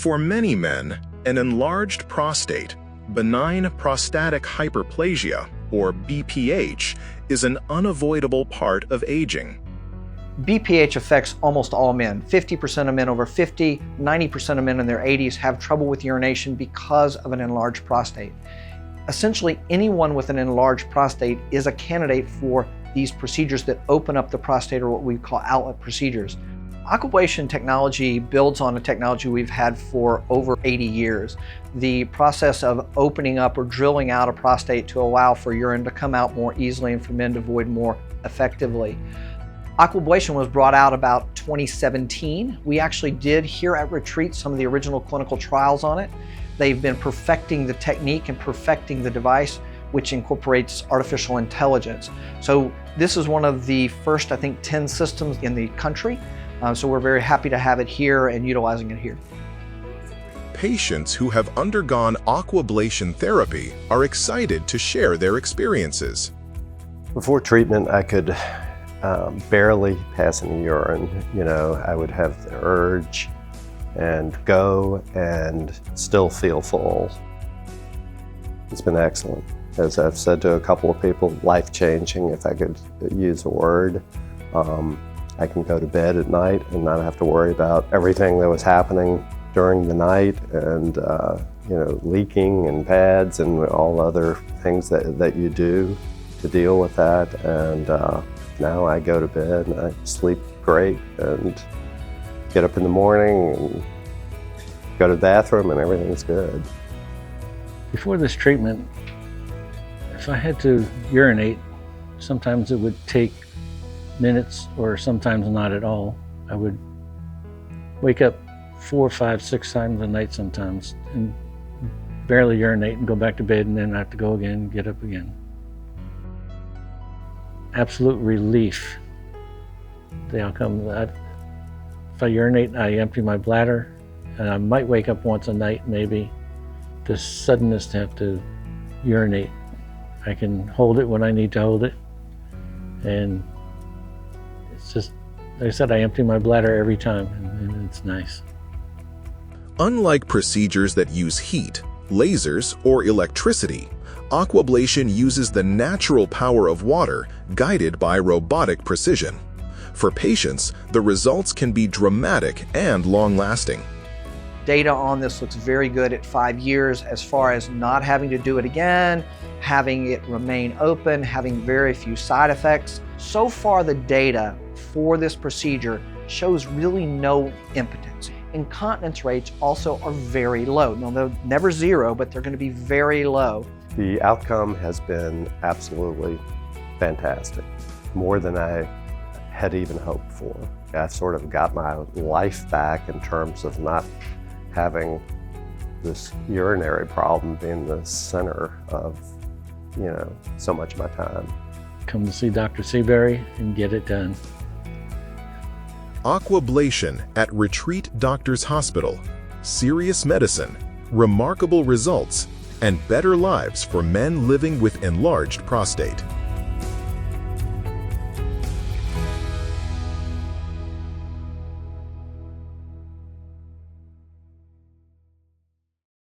For many men, an enlarged prostate, benign prostatic hyperplasia, or BPH, is an unavoidable part of aging. BPH affects almost all men. 50% of men over 50, 90% of men in their 80s have trouble with urination because of an enlarged prostate. Essentially, anyone with an enlarged prostate is a candidate for these procedures that open up the prostate, or what we call outlet procedures. Aquablation technology builds on a technology we've had for over 80 years. The process of opening up or drilling out a prostate to allow for urine to come out more easily and for men to void more effectively. Aquablation was brought out about 2017. We actually did here at Retreat some of the original clinical trials on it. They've been perfecting the technique and perfecting the device, which incorporates artificial intelligence. So this is one of the first, I think, 10 systems in the country. So we're very happy to have it here and utilizing it here. Patients who have undergone aquablation therapy are excited to share their experiences. Before treatment, I could barely pass any urine. I would have the urge and go and still feel full. It's been excellent. As I've said to a couple of people, life-changing, if I could use a word. I can go to bed at night and not have to worry about everything that was happening during the night and leaking and pads and all other things that you do to deal with that. And now I go to bed and I sleep great and get up in the morning and go to the bathroom and everything's good. Before this treatment, if I had to urinate, sometimes it would take minutes or sometimes not at all. I would wake up 4, 5, 6 times a night sometimes and barely urinate and go back to bed, and then I have to go again and get up again. Absolute relief. The outcome, if I urinate, I empty my bladder, and I might wake up once a night maybe. The suddenness to have to urinate, I can hold it when I need to hold it, and it's just, like I said, I empty my bladder every time, and it's nice. Unlike procedures that use heat, lasers, or electricity, aquablation uses the natural power of water guided by robotic precision. For patients, the results can be dramatic and long-lasting. Data on this looks very good at 5 years as far as not having to do it again, having it remain open, having very few side effects. So far, the data for this procedure shows really no impotence. Incontinence rates also are very low. Now, they're never zero, but they're going to be very low. The outcome has been absolutely fantastic, more than I had even hoped for. I sort of got my life back in terms of not having this urinary problem being the center of, so much of my time. Come to see Dr. Seabury and get it done. Aquablation at Retreat Doctors Hospital. Serious medicine, remarkable results, and better lives for men living with enlarged prostate.